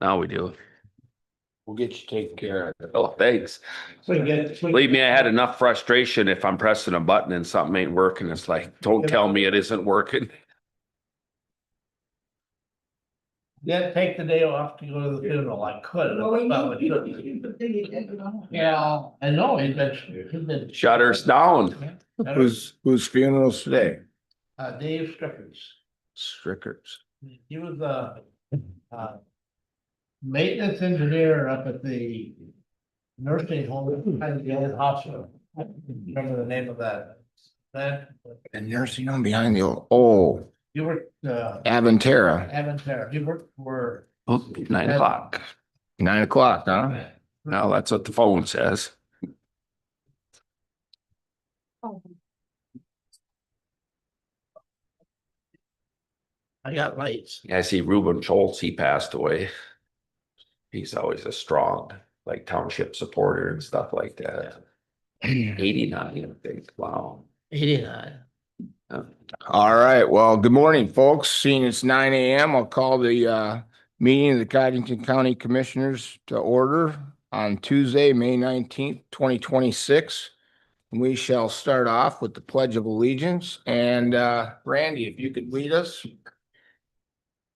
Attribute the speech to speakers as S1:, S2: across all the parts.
S1: Now we do.
S2: We'll get you taken care of.
S1: Oh, thanks. Believe me, I had enough frustration if I'm pressing a button and something ain't working. It's like, don't tell me it isn't working.
S3: Didn't take the day off to go to the funeral. I could. Yeah, I know, he's been.
S1: Shutters down.
S2: Whose funeral's today?
S3: Dave Strickers.
S2: Strickers.
S3: He was maintenance engineer up at the nursing home, at the old hospital. I don't remember the name of that.
S2: The nursing home behind the old,
S3: You worked,
S2: Aventera.
S3: He worked for.
S1: Oh, 9 o'clock.
S2: 9 o'clock, huh?
S1: Now that's what the phone says.
S3: I got lights.
S1: I see Reuben Schultz, he passed away. He's always a strong, like township supporter and stuff like that. 89, I think. Wow.
S3: 89.
S2: All right. Well, good morning, folks. Seeing it's 9 a.m., I'll call the meeting of the Codington County Commissioners to order on Tuesday, May 19th, 2026. We shall start off with the Pledge of Allegiance. And Randy, if you could lead us.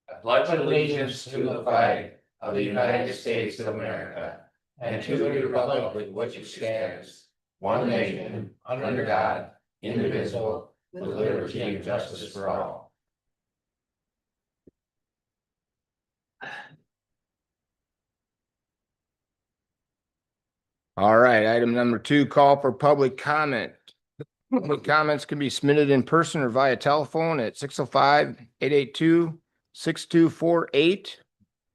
S4: I pledge allegiance to the flag of the United States of America and to the republic with which it stands, one nation, under God, indivisible, with liberty and justice for all.
S2: All right, item number 2, call for public comment. Public comments can be submitted in person or via telephone at 605-882-6248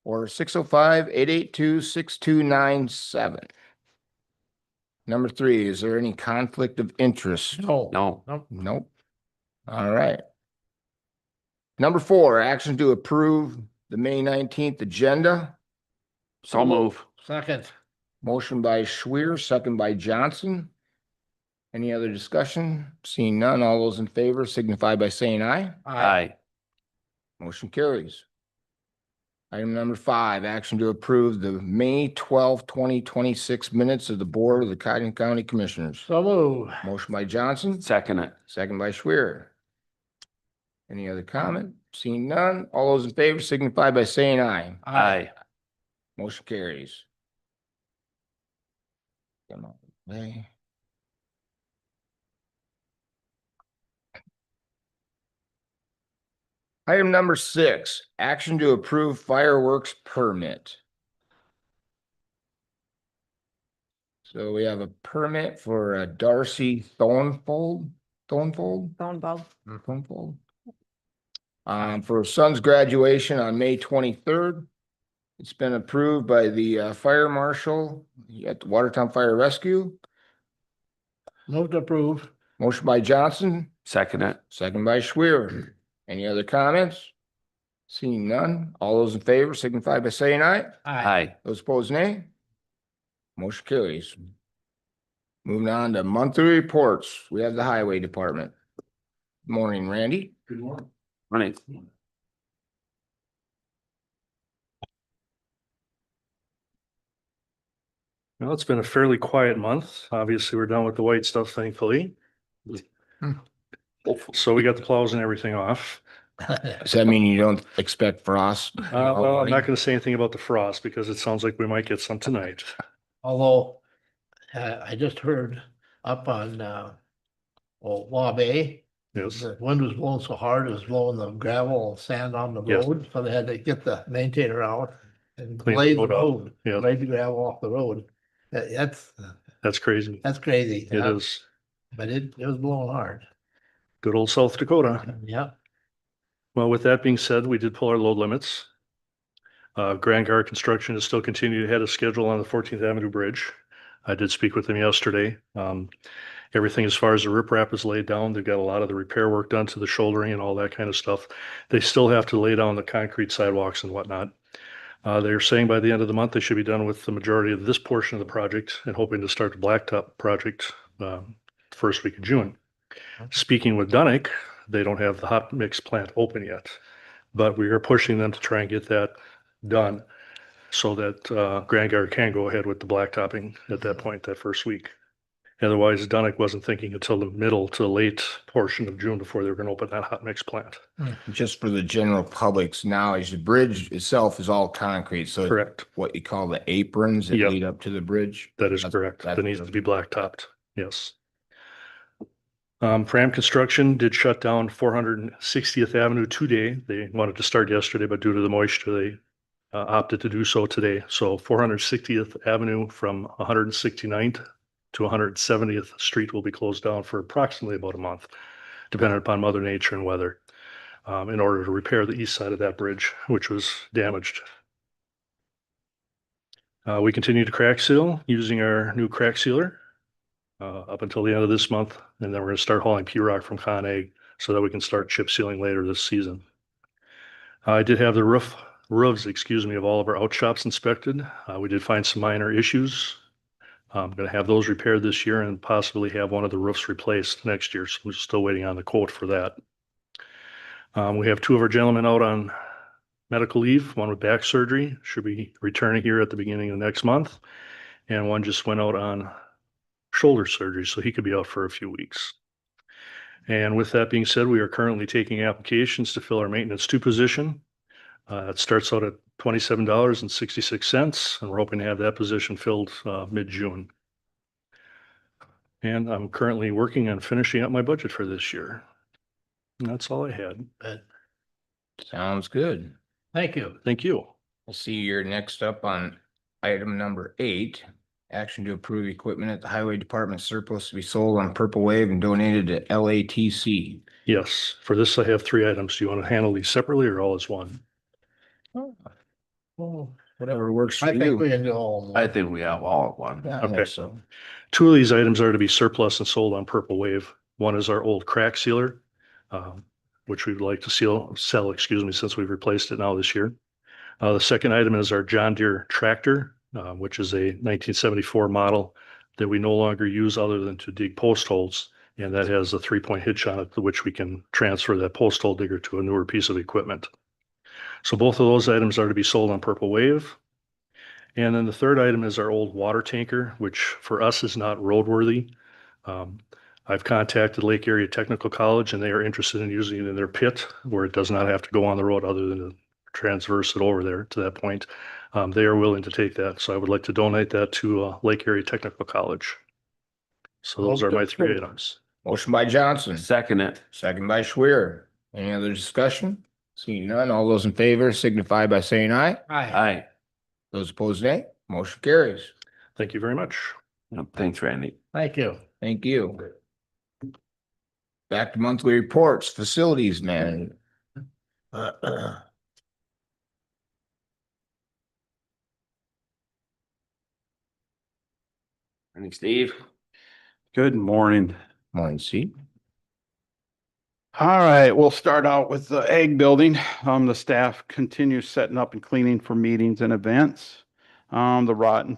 S2: or 605-882-6297. Number 3, is there any conflict of interest?
S3: No.
S1: No.
S2: Nope. All right. Number 4, action to approve the May 19th agenda.
S1: So move.
S3: Second.
S2: Motion by Schwer, second by Johnson. Any other discussion? Seeing none, all those in favor signify by saying aye.
S1: Aye.
S2: Motion carries. Item number 5, action to approve the May 12th, 2026 minutes of the Board of the Cottington County Commissioners.
S3: So move.
S2: Motion by Johnson,
S1: Second it.
S2: second by Schwer. Any other comment? Seeing none, all those in favor signify by saying aye.
S1: Aye.
S2: Motion carries. Come on, May. Item number 6, action to approve fireworks permit. So we have a permit for Darcy Thornfold. For her son's graduation on May 23rd. It's been approved by the fire marshal at the Watertown Fire Rescue.
S3: Move to approve.
S2: Motion by Johnson,
S1: Second it.
S2: second by Schwer. Any other comments? Seeing none, all those in favor signify by saying aye.
S1: Aye.
S2: Those opposed, nay. Motion carries. Moving on to monthly reports. We have the Highway Department. Morning, Randy.
S3: Good morning.
S1: Running.
S5: Well, it's been a fairly quiet month. Obviously, we're done with the white stuff, thankfully. So we got the plows and everything off.
S2: Does that mean you don't expect frost?
S5: Well, I'm not going to say anything about the frost because it sounds like we might get some tonight.
S3: Although, I just heard up on, Waw Bay,
S5: Yes.
S3: the wind was blowing so hard, it was blowing the gravel and sand on the
S5: Yes.
S3: road, so they had to get the maintainer out and
S5: Clean the
S3: lay the
S5: road up.
S3: road,
S5: Yeah.
S3: lay the gravel off the road. That's
S5: That's crazy.
S3: It
S5: It is.
S3: But it was blowing hard.
S5: Good old South Dakota.
S3: Yeah.
S5: Well, with that being said, we did pull our load limits. Grand Guard construction is still continuing ahead of schedule on the 14th Avenue Bridge. I did speak with them yesterday. Everything as far as the riprap is laid down, they've got a lot of the repair work done to the shouldering and all that kind of stuff. They still have to lay down the concrete sidewalks and whatnot. They're saying by the end of the month, they should be done with the majority of this portion of the project and hoping to start the blacktop project first week of June. Speaking with Dunick, they don't have the hot mix plant open yet, but we are pushing them to try and get that done. so that Grand Guard can go ahead with the blacktopping at that point, that first week. Otherwise, Dunick wasn't thinking until the middle to late portion of June before they were gonna open that hot mix plant.
S2: Just for the general public's knowledge, the bridge itself is all concrete, so it's
S5: Correct.
S2: what you call the aprons that
S5: Yep.
S2: lead up to the bridge.
S5: That is
S2: That's-
S5: correct.
S2: that's
S5: That needs
S2: the-
S5: to be blacktopped. Yes. Fram Construction did shut down 460th Avenue today. They wanted to start yesterday, but due to the moisture, they opted to do so today. So 460th Avenue from 169th to 170th Street will be closed down for approximately about a month, depending upon Mother Nature and weather, in order to repair the east side of that bridge, which was damaged. We continue to crack seal using our new crack sealer up until the end of this month, and then we're going to start hauling P-rock from Con-Ag so that we can start chip sealing later this season. I did have the roofs, of all of our outshops inspected. We did find some minor issues. I'm going to have those repaired this year and possibly have one of the roofs replaced next year. So we're still waiting on the quote for that. We have two of our gentlemen out on medical leave, one with back surgery, should be returning here at the beginning of next month. And one just went out on shoulder surgery, so he could be out for a few weeks. And with that being said, we are currently taking applications to fill our maintenance 2 position. It starts out at $27.66, and we're hoping to have that position filled mid-June. And I'm currently working on finishing up my budget for this year. And that's all I had.
S2: Sounds good.
S3: Thank you.
S5: Thank you.
S2: We'll see you're next up on item number 8. Action to approve equipment at the Highway Department surplus to be sold on Purple Wave and donated to LATC.
S5: Yes, for this I have 3 items. Do you want to handle these separately or all as one?
S3: Well,
S2: Whatever works for
S3: I think
S2: you.
S3: we can do all.
S1: I think we have all at one.
S2: Yeah, I think
S5: Okay.
S2: so.
S5: 2 of these items are to be surplus and sold on Purple Wave. One is our old crack sealer, which we'd like to sell, since we've replaced it now this year. The second item is our John Deere tractor, which is a 1974 model that we no longer use other than to dig post holes. And that has a 3-point hitch on it, to which we can transfer that post hole digger to a newer piece of equipment. So both of those items are to be sold on Purple Wave. And then the third item is our old water tanker, which for us is not roadworthy. I've contacted Lake Area Technical College and they are interested in using it in their pit where it does not have to go on the road other than to transverse it over there to that point. They are willing to take that. So I would like to donate that to Lake Area Technical College. So those are my 3 items.
S2: Motion by Johnson,
S1: Second it.
S2: second by Schwer. Any other discussion? Seeing none, all those in favor signify by saying aye.
S1: Aye.
S2: Those opposed, nay. Motion carries.
S5: Thank you very much.
S1: Thanks, Randy.
S3: Thank you.
S2: Thank you. Back to monthly reports, facilities manager.
S1: Morning, Steve.
S6: Good morning.
S2: Morning, Steve.
S6: All right, we'll start out with the egg building. The staff continues setting up and cleaning for meetings and events. The rotten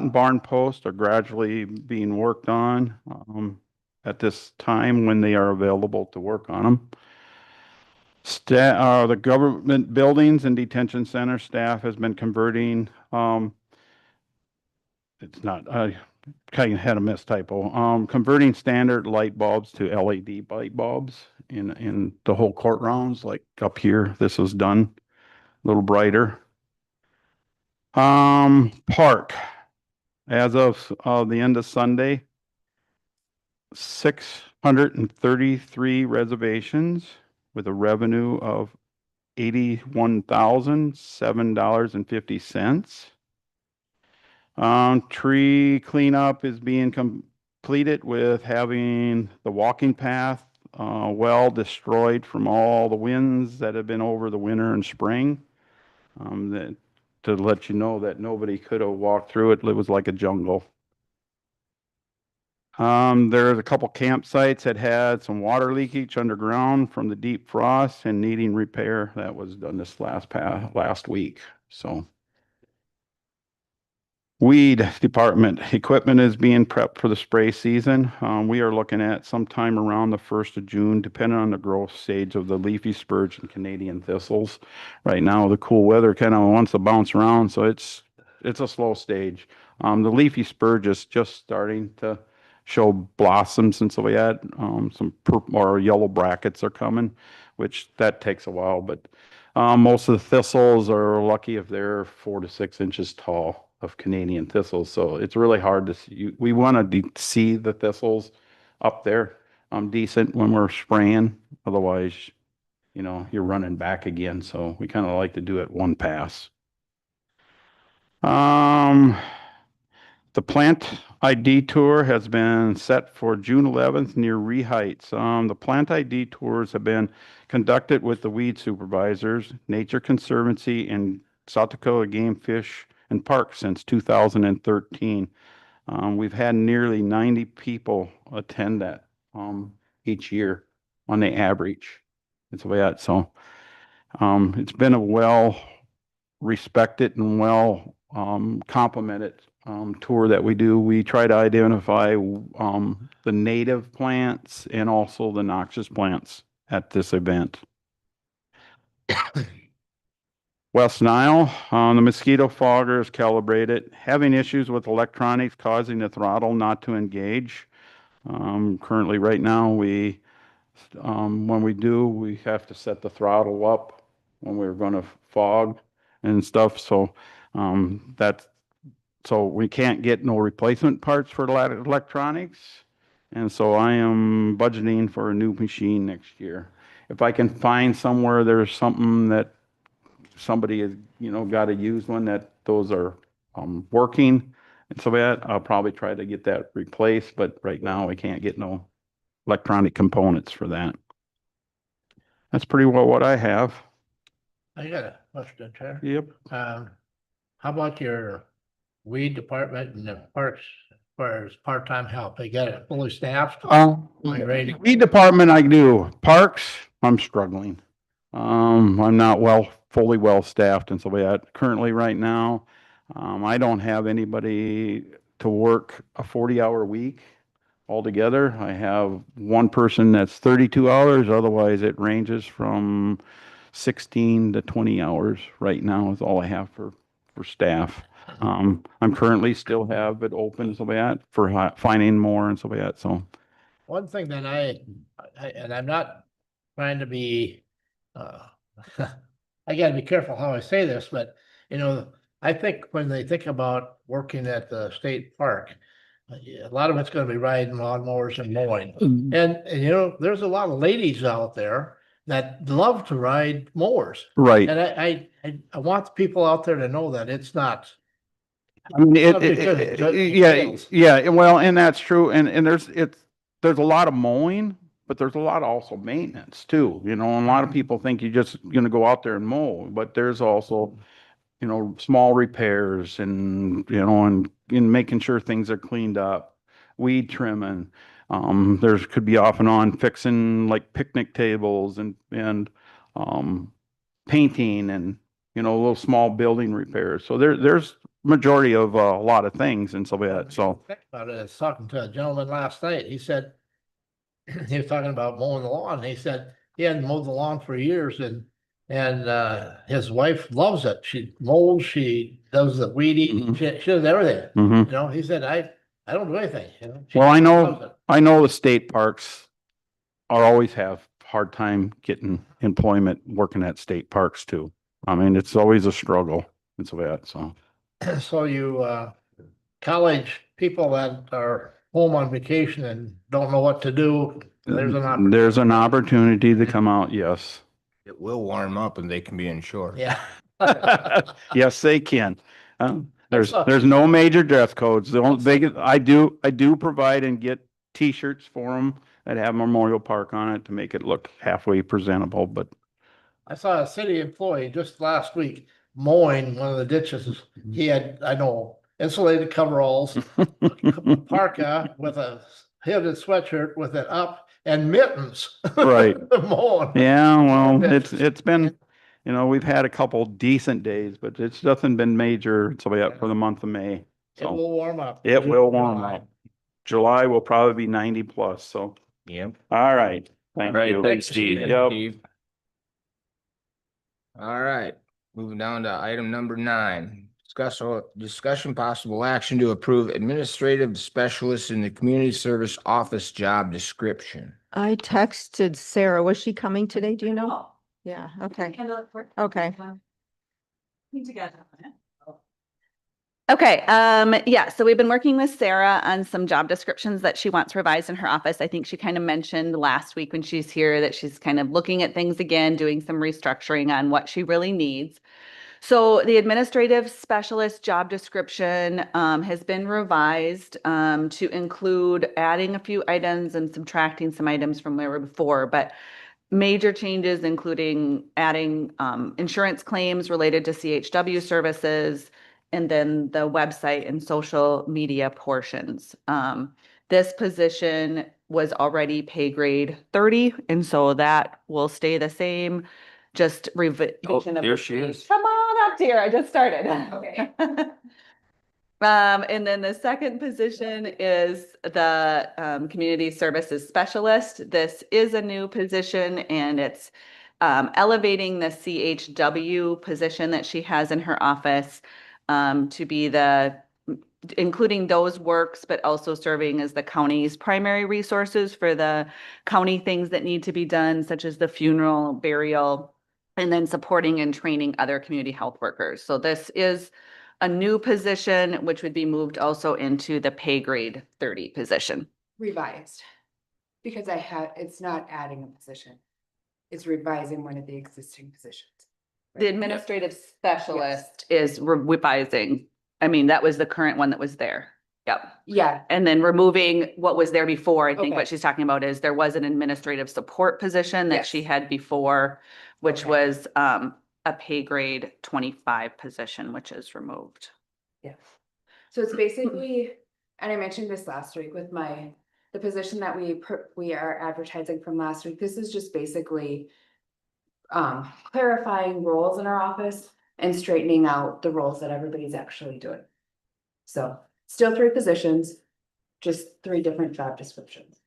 S6: barn posts are gradually being worked on at this time when they are available to work on them. The government buildings and detention center staff has been converting. It's not, I kind of had a mistypo. Converting standard light bulbs to LED light bulbs in the whole courtrooms, like up here, this was done a little brighter. Park, as of the end of Sunday, 633 reservations with a revenue of $81,007.50. Tree cleanup is being completed with having the walking path well destroyed from all the winds that have been over the winter and spring. To let you know that nobody could have walked through it. It was like a jungle. There's a couple campsites that had some water leakage underground from the deep frost and needing repair. That was done this last week. So Weed department equipment is being prepped for the spray season. We are looking at sometime around the 1st of June, depending on the growth stage of the leafy spurge and Canadian thistles. Right now, the cool weather kind of wants to bounce around, so it's a slow stage. The leafy spurge is just starting to show blossoms, and so we had some purple or yellow brackets are coming, which that takes a while, but most of the thistles are lucky if they're 4 to 6 inches tall of Canadian thistles. So it's really hard to see. We want to see the thistles up there decent when we're spraying. Otherwise, you're running back again. So we kind of like to do it one pass. The plant ID tour has been set for June 11th near Heights. The plant ID tours have been conducted with the weed supervisors, Nature Conservancy, and South Dakota Game Fish and Park since 2013. We've had nearly 90 people attend that each year on the average. It's the way that. So it's been a well respected and well complemented tour that we do. We try to identify the native plants and also the noxious plants at this event. West Nile, the mosquito fogger is calibrated, having issues with electronics causing the throttle not to engage. Currently, right now, when we have to set the throttle up when we're going to fog and stuff. So so we can't get no replacement parts for electronics. And so I am budgeting for a new machine next year. If I can find somewhere there's something that somebody has, got a used one that those are working and so that I'll probably try to get that replaced. But right now we can't get no electronic components for that. That's pretty well what I have.
S3: I got a question, Chair.
S6: Yep.
S3: How about your weed department and the parks, as far as part-time help? They got it fully staffed?
S6: Weed department, I do. Parks, I'm struggling. I'm not fully well staffed, and so we currently right now, I don't have anybody to work a 40-hour week altogether. I have one person that's 32 hours. Otherwise, it ranges from 16 to 20 hours right now is all I have for staff. I'm currently still have it open so that for finding more and so that. So
S3: One thing that and I'm not trying to be, I gotta be careful how I say this, but I think when they think about working at the state park, a lot of it's gonna be riding lawnmowers and mowing. And there's a lot of ladies out there that love to ride mowers.
S6: right.
S3: And I want the people out there to know that it's not.
S6: I mean,
S3: Not because
S6: yeah,
S3: sales.
S6: yeah. Well, and that's true. And there's a lot of mowing, but there's a lot also maintenance too. And a lot of people think you're just going to go out there and mow, but there's also, small repairs and making sure things are cleaned up, weed trimming. There's could be off and on fixing like picnic tables and painting and little small building repairs. So there's majority of a lot of things and so that. So
S3: Think about it. I was talking to a gentleman last night. He said, he was talking about mowing the lawn. And he said he hadn't mowed the lawn for years and his wife loves it. She mows, she does the weeding,
S6: Mhm.
S3: she does everything.
S6: mhm.
S3: He said, I don't do anything. She
S6: Well,
S3: loves it.
S6: I know the state parks are always have hard time getting employment working at state parks too. I mean, it's always a struggle. It's that. So
S3: So you college people that are home on vacation and don't know what to do, there's an opportunity.
S6: there's an opportunity to come out. Yes.
S2: It will warm up and they can be insured.
S3: Yeah.
S6: Yes, they can. There's no major dress codes. The only big, I do provide and get T-shirts for them that have Memorial Park on it to make it look halfway presentable, but
S3: I saw a city employee just last week mowing one of the ditches. He had, I know, insulated coveralls, parka with a hooded sweatshirt with it up and mittens.
S6: Right.
S3: Mowing.
S6: yeah, well, it's been, we've had a couple decent days, but it's nothing been major. So yeah, for the month of May.
S3: It
S6: So
S3: will warm up.
S6: it will warm up. July will probably be 90 plus, so,
S2: Yep.
S6: all right.
S1: All
S6: Thank
S1: right,
S6: you.
S1: thanks, Steve.
S6: Yep.
S2: Steve. All right, moving down to item number 9. Discussion possible action to approve administrative specialist in the community service office job description.
S7: I texted Sarah. Was she coming today? Do you know?
S8: Oh,
S7: Yeah, okay.
S8: okay.
S7: Okay.
S8: Okay, yeah, so we've been working with Sarah on some job descriptions that she wants revised in her office. I think she kind of mentioned last week when she's here that she's kind of looking at things again, doing some restructuring on what she really needs. So the administrative specialist job description has been revised to include adding a few items and subtracting some items from where we were before, but major changes including adding insurance claims related to CHW services, and then the website and social media portions. This position was already pay grade 30, and so that will stay the same. Just revision of
S1: there
S8: the
S1: she is.
S8: Come on up, dear. I just started.
S7: Okay.
S8: And then the second position is the community services specialist. This is a new position and it's elevating the CHW position that she has in her office to be including those works, but also serving as the county's primary resources for the county things that need to be done, such as the funeral, burial, and then supporting and training other community health workers. So this is a new position, which would be moved also into the pay grade 30 position.
S9: Revised. Because it's not adding a position. It's revising one of the existing positions.
S8: The administrative specialist is revising. I mean, that was the current one that was there. Yep.
S9: Yeah,
S8: And then removing what was there before. I think what
S9: Okay.
S8: she's talking about is there was an administrative support position that she
S9: Yes.
S8: had before, which
S9: Okay.
S8: was a pay grade 25 position, which is removed.
S9: yeah. So it's basically, and I mentioned this last week with the position that we are advertising from last week. This is just basically clarifying roles in our office and straightening out the roles that everybody's actually doing. So still 3 positions, just 3 different job descriptions.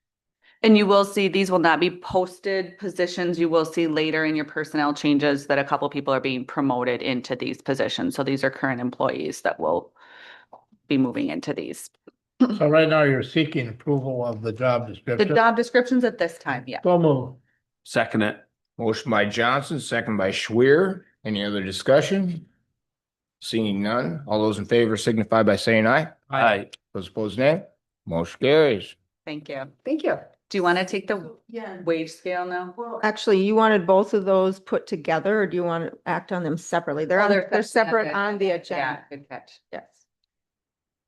S8: And you will see, these will not be posted positions. You will see later in your personnel changes that a couple people are being promoted into these positions. So these are current employees that will be moving into these.
S3: So right now you're seeking approval of the job
S8: The
S3: description.
S8: job descriptions at this time, yeah.
S3: So move.
S1: Second it.
S2: Motion by Johnson, second by Schwer. Any other discussion? Seeing none, all those in favor signify by saying aye.
S1: Aye.
S2: Those opposed, nay. Motion carries.
S8: Thank you.
S9: Thank you.
S8: Do you want to take the
S7: Yeah.
S8: wage scale now?
S7: Well, actually, you wanted both of those put together, or do you want to act on them separately? They're
S8: Oh,
S7: on,
S8: they're
S7: they're separate
S8: separate.
S7: on the
S8: Yeah,
S7: agenda.
S8: good catch.
S7: Yes.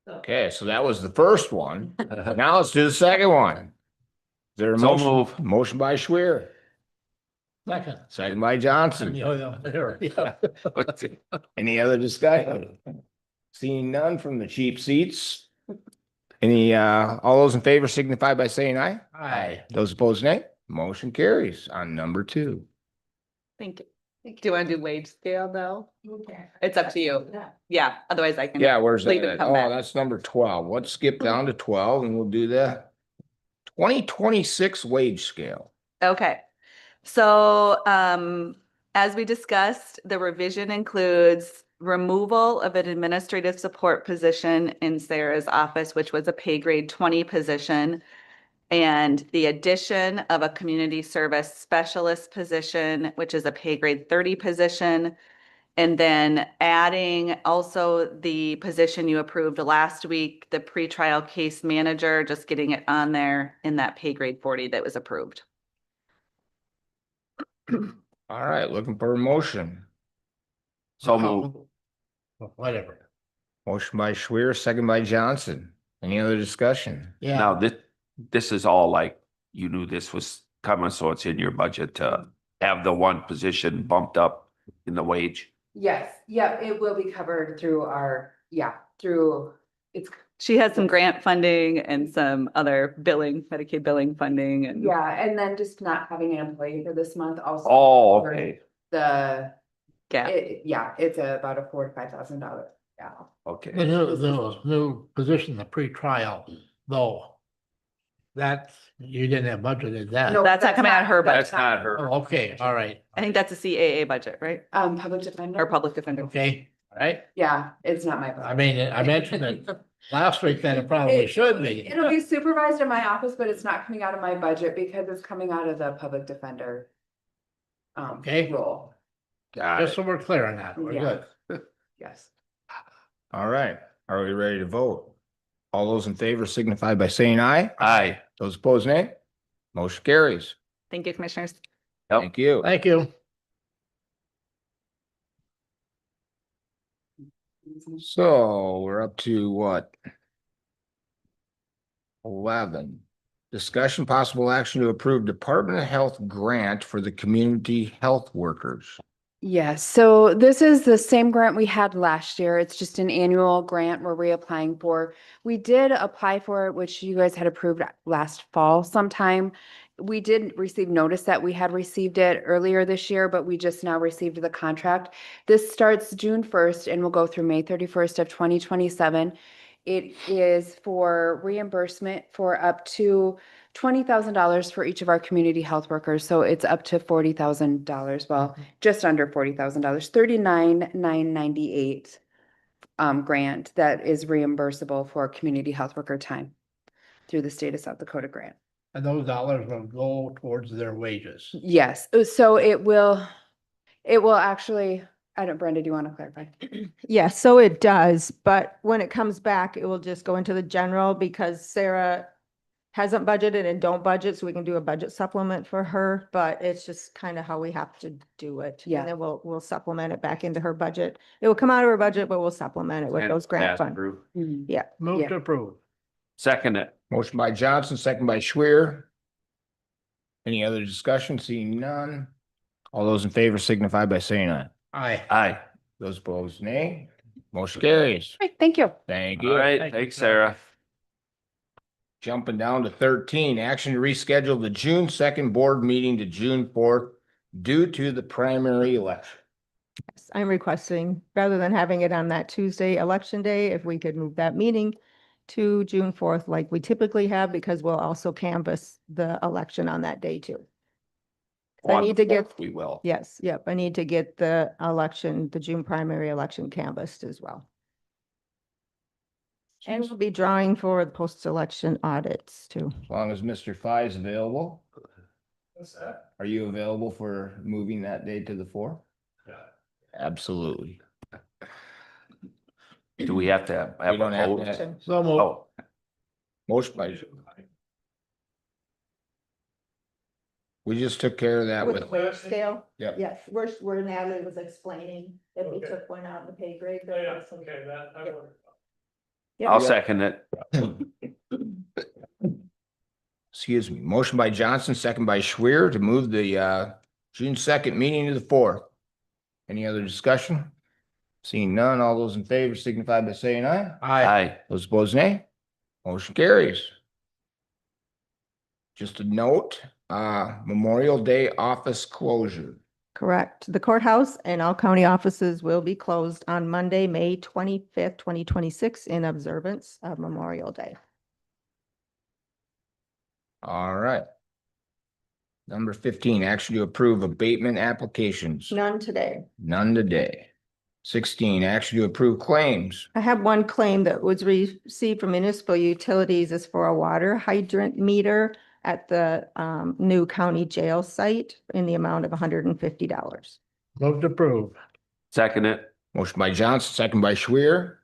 S2: Okay, so that was the first one. Now let's do the second one. Is there a
S1: So
S2: motion?
S1: move.
S2: Motion by Schwer,
S3: Second.
S2: second by Johnson.
S3: Yeah.
S2: Any other discussion? Seeing none from the cheap seats. Any, all those in favor signify by saying aye.
S3: Aye.
S2: Those opposed, nay. Motion carries on number 2.
S8: Thank you. Do you want to do wage scale now? It's up to you. Yeah, otherwise I can.
S2: Yeah, where's
S8: Leave and
S2: that?
S8: come
S2: Oh,
S8: back.
S2: that's number 12. Let's skip down to 12 and we'll do the 2026 wage scale.
S8: Okay. So, as we discussed, the revision includes removal of an administrative support position in Sarah's office, which was a pay grade 20 position, and the addition of a community service specialist position, which is a pay grade 30 position. And then adding also the position you approved last week, the pretrial case manager, just getting it on there in that pay grade 40 that was approved.
S2: All right, looking for a motion.
S1: So move.
S3: Whatever.
S2: Motion by Schwer, second by Johnson. Any other discussion?
S3: Yeah.
S1: Now, this is all like, you knew this was coming, so it's in your budget to have the one position bumped up in the wage.
S9: Yes, yeah, it will be covered through it's,
S8: She has some grant funding and some other Medicaid billing funding and.
S9: yeah, and then just not having an employee for this month also.
S1: Oh,
S9: covers
S1: okay.
S9: The,
S8: Gap.
S9: it's about a $4,000 to $5,000
S7: Yeah.
S1: Okay.
S3: The new position, the pre-trial, though. That's, you didn't have budgeted that.
S9: No,
S8: That's not coming out of her budget.
S1: That's not her.
S3: Oh, okay, all right.
S8: I think that's a CAA budget, right?
S9: Public defender.
S8: Or public defender.
S3: Okay, all right.
S9: Yeah, it's not my.
S3: I mean, I mentioned it last week that it probably should be.
S9: It'll be supervised in my office, but it's not coming out of my budget because it's coming out of the public defender.
S3: Okay.
S9: Role,
S2: Got
S3: Just
S2: it.
S3: so we're clear on that, we're
S9: Yeah.
S3: good.
S9: yes.
S2: All right. Are we ready to vote? All those in favor signify by saying aye.
S1: Aye.
S2: Those opposed, nay. Motion carries.
S8: Thank you, commissioners.
S1: Yep.
S2: Thank you.
S3: Thank you.
S2: So we're up to what? 11. Discussion possible action to approve Department of Health grant for the community health workers.
S9: Yes, so this is the same grant we had last year. It's just an annual grant we're reapplying for. We did apply for it, which you guys had approved last fall sometime. We did receive notice that we had received it earlier this year, but we just now received the contract. This starts June 1st and will go through May 31st of 2027. It is for reimbursement for up to $20,000 for each of our community health workers. So it's up to $40,000. Well, just under $40,000, $39,998 grant that is reimbursable for community health worker time through the state of South Dakota grant.
S3: And those dollars will go towards their wages.
S9: Yes, so it will actually, I don't, Brenda, do you want to clarify?
S7: Yeah, so it does, but when it comes back, it will just go into the general because Sarah hasn't budgeted and don't budget, so we can do a budget supplement for her, but it's just kind of how we have to do it.
S9: Yeah.
S7: And then we'll supplement it back into her budget. It will come out of her budget, but we'll supplement it with
S1: And
S7: those grant
S1: pass
S7: funds.
S1: through.
S7: Yeah.
S3: Move
S9: Yeah.
S3: to approve.
S1: Second it.
S2: Motion by Johnson, second by Schwer. Any other discussion? Seeing none. All those in favor signify by saying aye.
S3: Aye.
S1: Aye.
S2: Those opposed, nay. Motion carries.
S9: Right, thank you.
S2: Thank
S1: All
S2: you.
S1: right.
S3: Thank you,
S1: Thanks,
S3: Sarah.
S1: Sarah.
S2: Jumping down to 13, action to reschedule the June 2nd board meeting to June 4th due to the primary election.
S7: Yes, I'm requesting, rather than having it on that Tuesday, election day, if we could move that meeting to June 4th like we typically have, because we'll also canvass the election on that day too. I need to get,
S1: We will.
S7: yes, yep, I need to get the election, the June primary election canvassed as well. And we'll be drawing for the post-election audits too.
S2: As long as Mr. Fye is available. Are you available for moving that day to the 4th? Yeah. Absolutely.
S1: Do we have to have
S2: We
S1: a
S2: don't have
S1: vote?
S2: to.
S3: So moved.
S1: Oh,
S2: Motion by. We just took care of that
S7: With
S2: with,
S7: the wage scale?
S2: Yep.
S7: Yes, where Natalie was explaining that we took one out of the pay grade. Yeah.
S1: I'll second it.
S2: excuse me, motion by Johnson, second by Schwer to move the June 2nd meeting to the 4th. Any other discussion? Seeing none, all those in favor signify by saying aye.
S1: Aye.
S2: Those opposed, nay. Motion carries. Just a note, Memorial Day office closure.
S7: Correct. The courthouse and all county offices will be closed on Monday, May 25th, 2026 in observance of Memorial Day.
S2: All right. Number 15, action to approve abatement applications.
S7: None today.
S2: None today. 16, action to approve claims.
S7: I have one claim that was received from municipal utilities is for a water hydrant meter at the new county jail site in the amount of $150.
S3: Move to approve.
S1: Second it.
S2: Motion by Johnson, second by Schwer.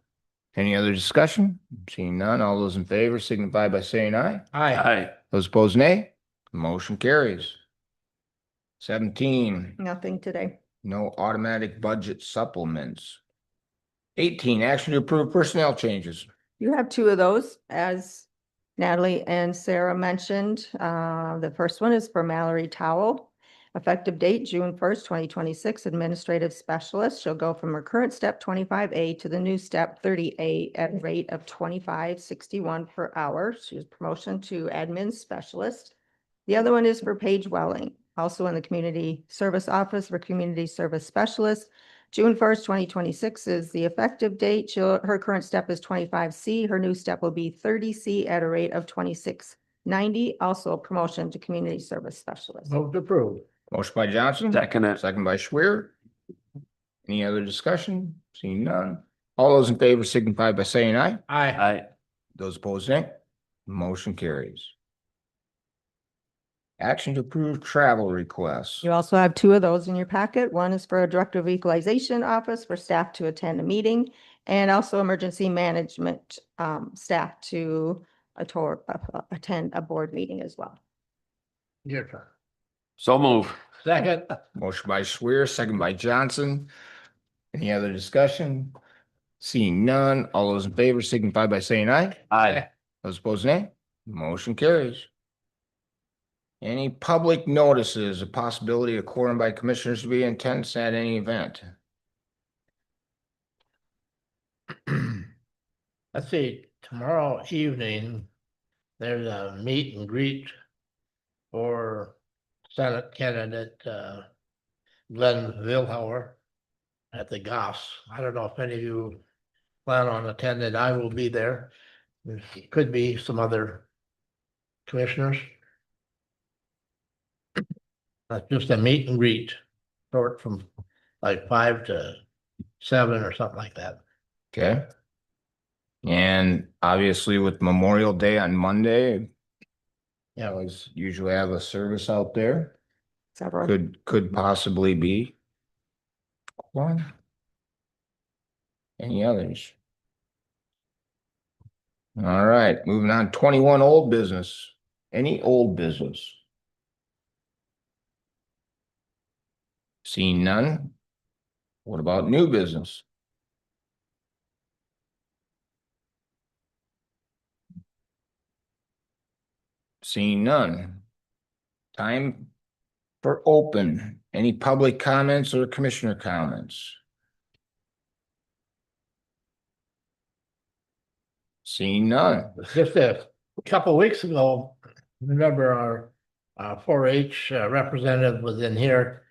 S2: Any other discussion? Seeing none, all those in favor signify by saying aye.
S3: Aye.
S1: Aye.
S2: Those opposed, nay. Motion carries. 17,
S7: Nothing today.
S2: no automatic budget supplements. 18, action to approve personnel changes.
S7: You have two of those, as Natalie and Sarah mentioned. The first one is for Mallory Towle. Effective date, June 1st, 2026, administrative specialist. She'll go from her current step 25A to the new step 30A at a rate of $25.61 per hour. She's promotion to admin specialist. The other one is for Paige Welling, also in the community service office for community service specialist. June 1st, 2026 is the effective date. Her current step is 25C. Her new step will be 30C at a rate of 26.90. Also a promotion to community service specialist.
S3: Move to approve.
S2: Motion by Johnson.
S1: Second it.
S2: Second by Schwer. Any other discussion? Seeing none. All those in favor signify by saying aye.
S3: Aye.
S2: Those opposed, nay. Motion carries. Action to approve travel requests.
S7: You also have two of those in your packet. One is for a Director of Equalization Office for staff to attend a meeting, and also emergency management staff to attend a board meeting as well.
S3: Your turn.
S1: So move.
S3: Second.
S2: Motion by Schwer, second by Johnson. Any other discussion? Seeing none, all those in favor signify by saying aye.
S1: Aye.
S2: Those opposed, nay. Motion carries. Any public notices, a possibility of quorum by commissioners to be in attendance at any event?
S3: Let's see, tomorrow evening, there's a meet and greet for Senate candidate, Glenn Vilhauer at the Goss. I don't know if any of you plan on attending. I will be there. There could be some other commissioners. That's just a meet and greet, short from like 5 to 7 or something like that.
S2: Okay. And obviously with Memorial Day on Monday,
S3: Yeah,
S2: always usually have a service out there.
S7: Several.
S2: Could possibly be one. Any others? All right, moving on, 21 old business. Any old business? Seeing none? What about new business? Seeing none. Time for open. Any public comments or commissioner comments? Seeing none.
S3: just a couple of weeks ago, remember our 4-H representative was in here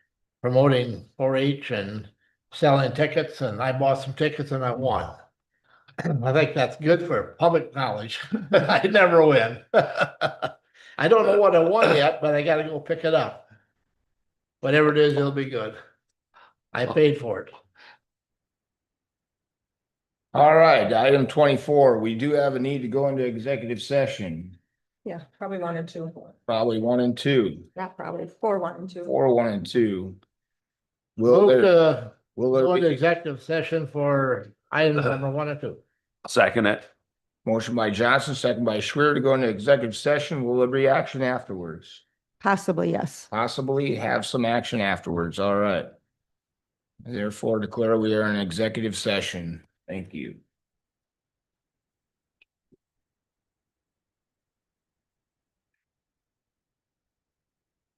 S3: promoting 4-H and selling tickets, and I bought some tickets and I won. I think that's good for public knowledge. I never win. I don't know what I won yet, but I gotta go pick it up. Whatever it is, it'll be good. I paid for it.
S2: All right, item 24, we do have a need to go into executive session,
S7: Yeah, probably 1 and 2.
S2: probably 1 and 2,
S7: Not probably, 4, 1 and 2.
S2: 4, 1 and 2.
S3: Move to
S2: Will there
S3: go into
S2: be
S3: executive session for items number 1 and 2.
S1: Second it.
S2: motion by Johnson, second by Schwer to go into executive session? Will there be action afterwards?
S7: Possibly, yes.
S2: Possibly have some action afterwards, all right. Therefore declare we are in executive session. Thank you.